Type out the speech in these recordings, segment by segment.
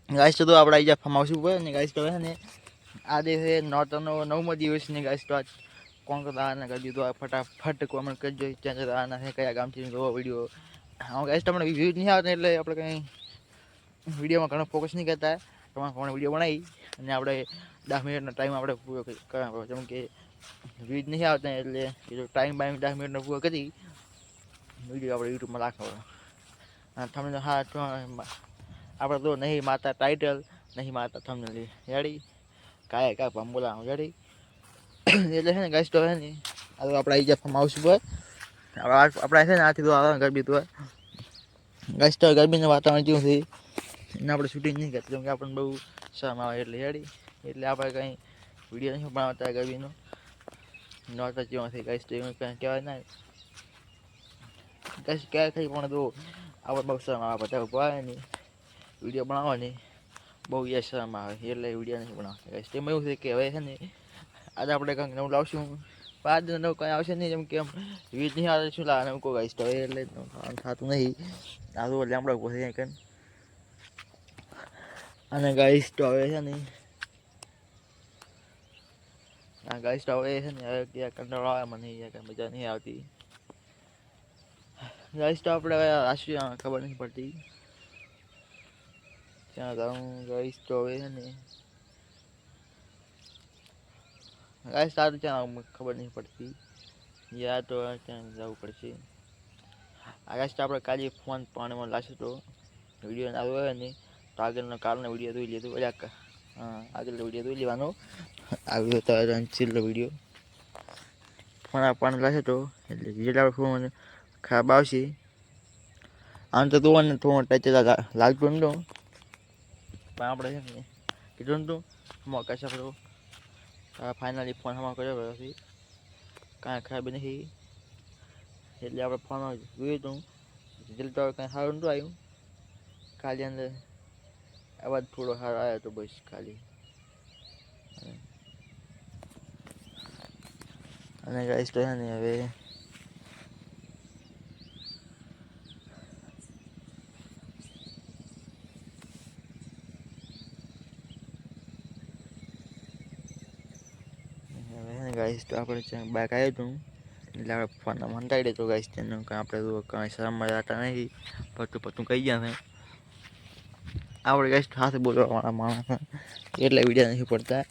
Guys તો આપણે આવી જા ફાર્મ હાઉસ ઉપર ને ગાઈસ તો હે ને આજે છે નોરતાનો 9મો દિવસ ને ગાઈસ તો આજ કોણ દાના કરી દીધો ફટાફટ કોમેન્ટ કરજો ત્યાં દાના છે કયા ગામથી જોવો વિડીયો. હા ગાઈસ તમને વ્યૂઝ નહીં આવતા એટલે આપણે કંઈ વિડીયોમાં ઘણો ફોકસ નહીં કરતા. તમારે વિડીયો બનાવી અને આપણે 10 મિનિટનો ટાઈમ આપણે પૂરો કરવા જેમ કે વ્યૂઝ નહીં આવતા એટલે ટાઈમ 10 મિનિટનો પૂરો કરી વિડીયો આપણે યુટ્યુબમાં રાખવો. તમને હા આપણે તો નહીં માતા ટાઇટલ નહીં માતા થંબનેલ રેડી કાંઈ પણ બોલાવાનું રેડી એટલે છે ને ગાઈસ તો હે ને આ તો આપણે આવી ગયા ફાર્મ હાઉસ ઉપર આપણે છે ને આથી તો આવે ગરબી તો ગાઈસ તો ગરમીનું વાતાવરણ કેવું છે એને આપણે શૂટિંગ નહીં કરતા કેમ કે આપણને બહુ શરમ આવે એટલે રેડી એટલે આપણે કંઈ વિડીયો નહીં બનાવતા ગરબીનો નોરતા જેવા છે ગાઈસ તો એવું કંઈ કહેવાય ના ગાઈસ ક્યારે થઈ પણ તો આપણે બહુ શરમ આવે બધા ઉભા આવે ને વિડીયો બનાવવાની બહુ શરમ આવે એટલે વિડીયો નહીં બનાવતા ગાઈસ તેમાં એવું છે કે હવે છે ને આજે આપણે કંઈક નવું લાવશું 5 દિન નવું કંઈ આવશે નહીં જેમ કે વીજ નહીં આવે શું લાવવાનું કહો ગાઈસ તો એટલે થતું નહીં આ તો લેમડા ઉભો થઈ કંઈ અને ગાઈસ તો હવે છે ને આ ગાઈસ તો હવે છે ને હવે ત્યાં કંટાળો આવે મને કંઈ મજા નહીં આવતી ગાઈસ તો આપણે રાશિ ખબર નહીં પડતી ત્યાં જાઉં ગાઈસ તો હવે છે ને ગાઈસ સારું ત્યાં ખબર નહીં પડતી યા તો ત્યાં જવું પડશે આ ગાઈસ તો આપણે કાલે ફોન પાણીમાં લાવશે તો વિડીયો આવ્યો હોય ને તો આગળનો કાલનો વિડીયો જોઈ લીધો આગળનો વિડીયો જોઈ લેવાનો આવ્યો તો છેલ્લો વિડીયો ફોન પાણી લાવશે તો એટલે રિઝલ્ટ આપણે ફોન ખરાબ આવશે આમ તો તું થોડું ટચ લાગતું નતો પણ આપણે છે ને કીધું તું મોકા આપણો ફાઇનલી ફોન હમણાં કર્યો પછી કાંઈ ખરાબ નથી એટલે આપણે ફોન જોયું હતું રિઝલ્ટ તો કાંઈ સારું નહોતું આવ્યું ખાલી અંદર અવાજ થોડો સારો આવ્યો હતો બસ ખાલી અને ગાઈસ તો છે ને હવે ગાઈસ તો આપણે બાઇક આવ્યું હતું એટલે આપણે ફોનમાં હંતાડી દેતો ગાઈસ તેનું કાંઈ આપણે તો કાંઈ શરમમાં જતા નથી પતું કહી ગયા છે આપણે ગાઈસ સાથે બોલવાવાળા માણસ એટલે વિડીયો નથી પડતા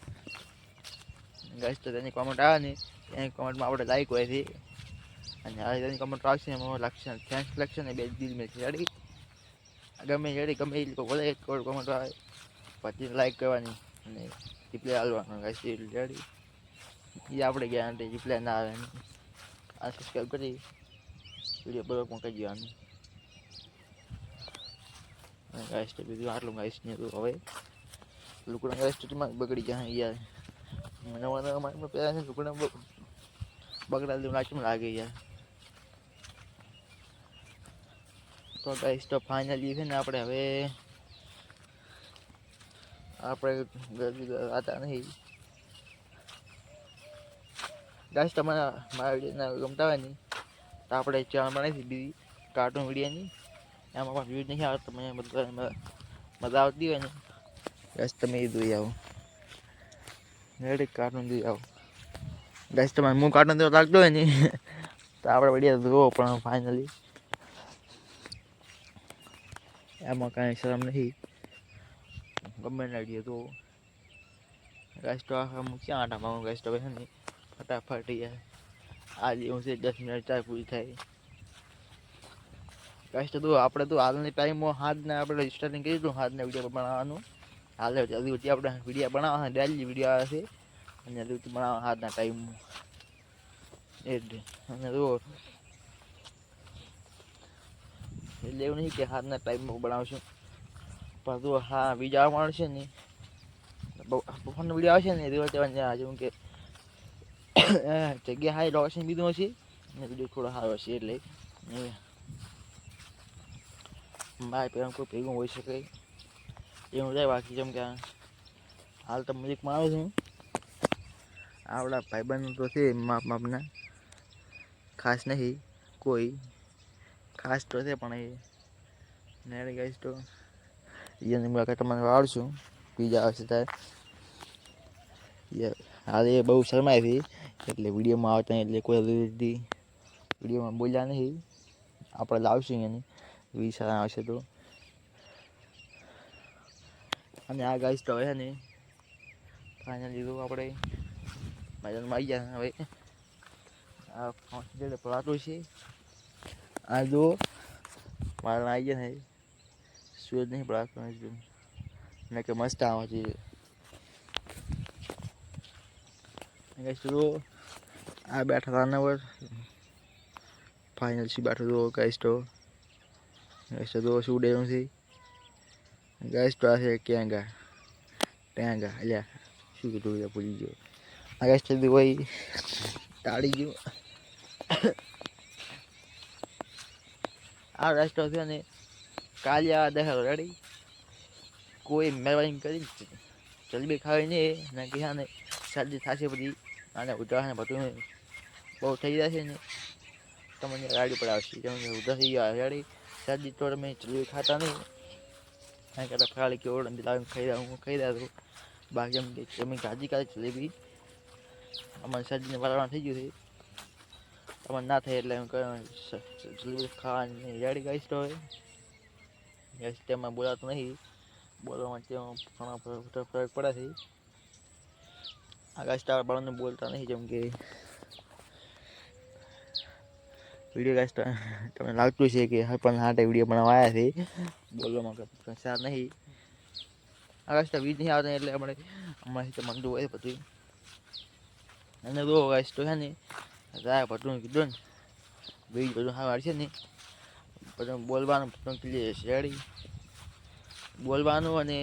ગાઈસ તો તેની કોમેન્ટ આવે ને એની કોમેન્ટમાં આપણે લાઈક હોય છે અને આ તેની કોમેન્ટ આવશે એમાં લખશે થેન્ક્સ લખશે ને 2 દિલ મેં રેડી ગમે એ બોલે એક કોમેન્ટ આવે પછી લાઈક કરવાની અને રિપ્લાય આપવાનો ગાઈસ રેડી એ આપણે ગેરંટી રિપ્લાય ના આવે આ સબસ્ક્રાઈબ કરી વિડીયો બરોબર પહોંચાડી દેવાનું ગાઈસ તો બીજું આટલું ગાઈસ ને તો હવે લુકડા ગાઈસ તો બગડી જાય યાર નવા મારી પહેલા છે લુકડા બગડા દેવું નાચમાં લાગે યાર તો ગાઈસ તો ફાઇનલી છે ને આપણે હવે આતા નહીં ગાઈસ તમારા મારા વિડીયોના ગમતા હોય ને તો આપણે ચેનલ બનાવી દીધી કાર્ટૂન વિડીયોની એમાં પણ વ્યૂઝ નહીં આવતા તમે બધા મજા આવતી હોય ને ગાઈસ તમે એ જોઈ આવો રેડી કાર્ટૂન જોઈ આવો ગાઈસ તમારે હું કાર્ટૂન જેવો લાગતો હોય ને તો આપણે વિડીયો જોવો પણ ફાઇનલી એમાં કાંઈ શરમ નથી ગમે ના વિડીયો જોવો ગાઈસ તો હું ક્યાં આટા મારું ગાઈસ તો છે ને ફટાફટ યાર આજે હું છે 10 મિનિટ ચાર પૂરી થાય ગાઈસ તો આપણે તો હાલની ટાઈમમાં હાથને આપણે સ્ટાર્ટિંગ કરી દીધું હાથને વિડીયો બનાવવાનું હાલ જલ્દી આપણે વિડીયો બનાવવા ડેલી વિડીયો આવે છે અને જલ્દી બનાવવા હાથના ટાઈમમાં એટલે અને જો એટલે એવું નહીં કે હાથના ટાઈમમાં બનાવશું પણ જો હા બીજા આવવા મળશે ને ફોનનો વિડીયો આવશે ને એ જેમ કે જગ્યા હાઈ લોકેશન બીધું હશે ને વિડીયો થોડો સારો હશે એટલે મારે પેલા કોઈ ભેગું હોઈ શકે એવું જાય બાકી જેમ કે હાલ તો મ્યુઝિકમાં આવું છું આપણા ભાઈબંધ તો છે માપના ખાસ નહીં કોઈ ખાસ તો છે પણ એ નેરે ગાઈસ તો એની મુલાકાત તમને વાળશું બીજા આવશે ત્યારે હાલ એ બહુ શરમાય હતી એટલે વિડીયોમાં આવતા એટલે કોઈ વિડીયોમાં બોલ્યા નહીં. આપણે લાવશું એની વિસારા આવશે તો. અને આ ગાઈસ તો હવે ને ફાઇનલી તો આપણે મેદાનમાં આવી ગયા. હવે આ જેડે પડાતું છે આ જો મારા આવી ગયા ને સૂરજ નહીં પડાતો ને કે મસ્ત આવે છે. ગાઈસ તો આ બેઠા હતા પર ફાઇનલ સી બેઠો તો ગાઈસ તો શું ડેવું છે ગાઈસ તો આ છે ટેંગા અલ્યા શું કીધું ભૂલી ગયો. આ ગાઈસ તો ભાઈ તાળી ગયો. આ રાસ્તો છે ને કાલિયા દેખાડો રેડી કોઈ મહેરબાની કરી જલ્દી ખાવી નહીં ને કે ને શરદી થશે બધી અને ઉધરસ ને બધું બહુ થઈ જશે ને તમને ગાડી પર આવશે તમને ઉધરસ થઈ ગયા રેડી શરદી તો તમે જલ્દી ખાતા નહીં કારણ કે ફરાળી કે ઓળંદ લાવીને ખાઈ રહ્યા તો બાકી એમ કે તમે ગાજી કાઢી જલેબી અમારી શરદીને વાળવાનું થઈ ગયું છે તમારે ના થાય એટલે એમ જલેબી ખાવાની રેડી ગાઈશ તો હવે ગેસ તેમાં બોલાતું નહીં બોલવામાં ત્યાં ઘણા ફરક પડે છે. આગળ સ્ટાર બાળાને બોલતા નહીં જેમ કે વિડીયો ગાઈસ તમને લાગતું છે કે પણ હાટે વિડીયો બનાવવા આવ્યા છે બોલવામાં કંસાર નહીં. આગળ તો વીજ નહીં આવતા એટલે આપણે હમણાં તો મંદું હોય બધું અને તો ગાઈસ તો છે ને રાય બધું કીધું ને વીજ બધું સારું છે ને બધું બોલવાનું બધું ક્લિયર છે રેડી બોલવાનું અને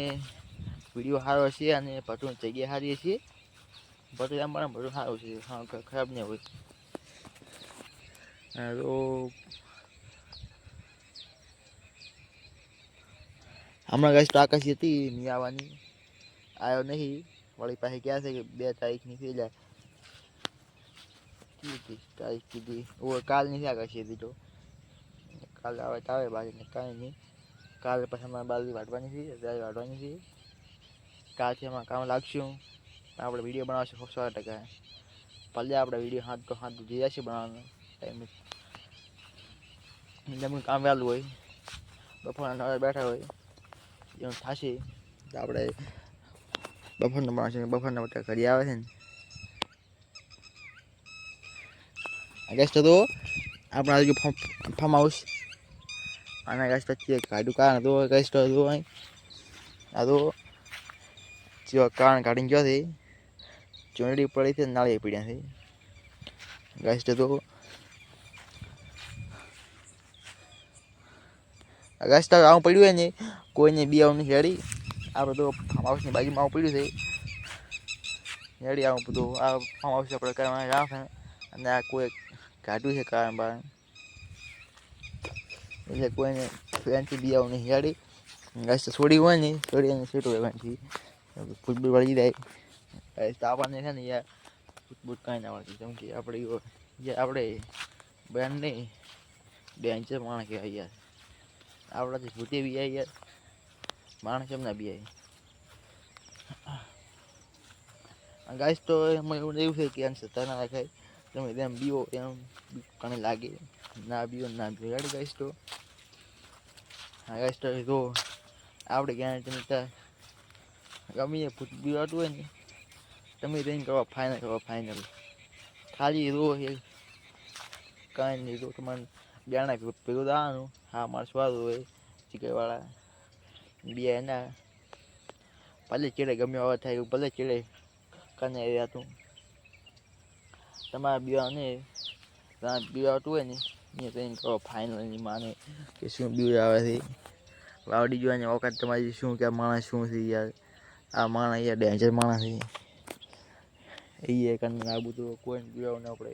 વિડીયો સારો છે અને બધું જગ્યા સારી છે બધું એમ પણ બધું સારું છે હા ખરાબ નહીં હોય. તો હમણાં ગાઈસ તો આકાશી હતી નહીં આવવાની આવ્યો નહીં વળી પાસે ક્યાં છે કે 2 તારીખની થઈ જાય તારીખ કીધી કાલ નહીં આકાશી હતી તો કાલે આવે તો આવે બાકી કાંઈ નહીં. કાલે પછી અમારે બાજરી વાટવાની છે અત્યારે વાટવાની છે કાલથી અમારે કામ લાગશું આપણે વિડીયો બનાવશું 100%. ભલે આપણે વિડીયો હાથ જઈ જશે બનાવવાનો ટાઈમ જેમ કામ વહેલું હોય બપોરના 9 બેઠા હોય એનું થશે તો આપણે બપોરનું બનાવશું બપોરના બધા ઘરે આવે છે ને ગેસ્ટ તો આપણા આજે ફાર્મ હાઉસ આના ગેસ્ટ કાઢ્યું કારણ તો ગેસ્ટ હતું અહીં આ તો જેવા કારણ કાઢીને ગયો છે ચોંડી પડી છે નાળી પીડ્યા છે ગેસ્ટ તો ગેસ્ટ આવું પડ્યું હોય ને કોઈને બી આવું નથી રેડી આપણે તો ફાર્મ હાઉસની બાજુમાં આવું પડ્યું છે રેડી આવું બધું આ ફાર્મ હાઉસ આપણે કરવાના રાખે અને આ કોઈ કાઢ્યું છે કારણ બાર એટલે કોઈને ફેનથી બી આવું નહીં રેડી ગેસ છોડી હોય ને છોડી અને સેટું એમાંથી ફૂટબોલ વળી જાય ગેસ તો આપણને છે ને યાર ફૂટબોલ કાંઈ ના વાળતી જેમ કે આપણે બેન નહીં બેન છે માણસ કહેવાય યાર આપણાથી ભૂતે બી આવી યાર માણસ એમ ના બી આવી ગાઈસ તો એમાં એવું છે કે એમ સત્તા ના રાખાય તમે એમ બીવો એમ કણે લાગે ના બીવો ના બીવો રેડી ગાઈસ તો હા ગાઈસ તો જો આપણે ક્યાં તમે ગમીએ બીવાતું હોય ને તમે રહીને કરવા ફાઇનલ ખાલી રો એ કાંઈ નહીં તો તમારે જાણે ભેગું દાવાનું હા મારે સ્વાદ હોય ચીકઈવાળા બે એના ભલે ચેડે ગમે અવાજ થાય ભલે ચેડે કને રહ્યા તું તમારે બીવાને બીવાતું હોય ને એ રહીને કરો ફાઇનલની માને કે શું બીવ આવે છે વાવડી જોવાની વખત તમારી શું કે માણસ શું છે યાર આ માણસ યાર ડેન્જર માણસ છે એ કરીને આ બધું કોઈને બીવાને આપણે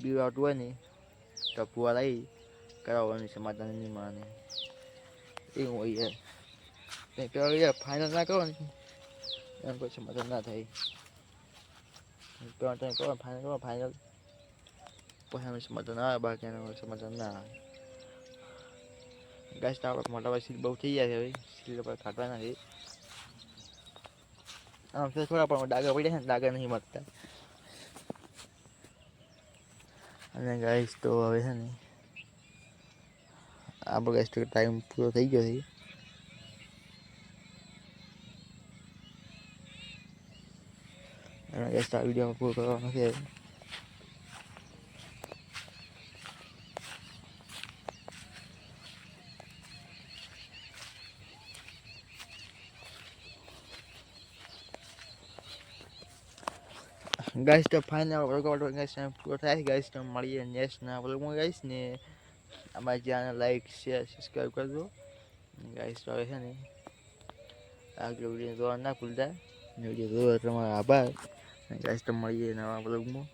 બીવાતું હોય ને તો ફુવા લાવી કરાવવાની સમાધાનની માને એવું હોય યાર કંઈ પેલા યાર ફાઇનલ ના કરો ને એમ કોઈ સમાધાન ના થાય પેલા તમે કરો ફાઇનલ પછી અમે સમાધાન આવે બાકી એનું સમાધાન ના આવે ગાઈસ તો આપણે મોટા ભાઈ સીલ બહુ થઈ ગયા છે હવે સીલ પર કાઢવા નથી આમ તો થોડા પણ ડાઘા પડ્યા છે ને ડાઘા નહીં મળતા અને ગાઈસ તો હવે છે ને આપણો ગાઈસ તો ટાઈમ પૂરો થઈ ગયો છે અને ગાઈસ તો આ વિડીયોમાં પૂરો કરવાનો છે ગાઈસ તો ફાઇનલ વર્કઆઉટ ગાઈસ પૂરો થાય છે ગાઈસ તો મળીએ નેક્સ્ટના વ્લોગમાં ગાઈસ ને અમારી ચેનલ લાઈક શેર સબસ્ક્રાઈબ કરજો ગાઈસ તો હવે છે ને આગળ વિડીયો જોવા ના ભૂલતા વિડીયો જોવા તમારો આભાર ગાઈસ તો મળીએ નવા વ્લોગમાં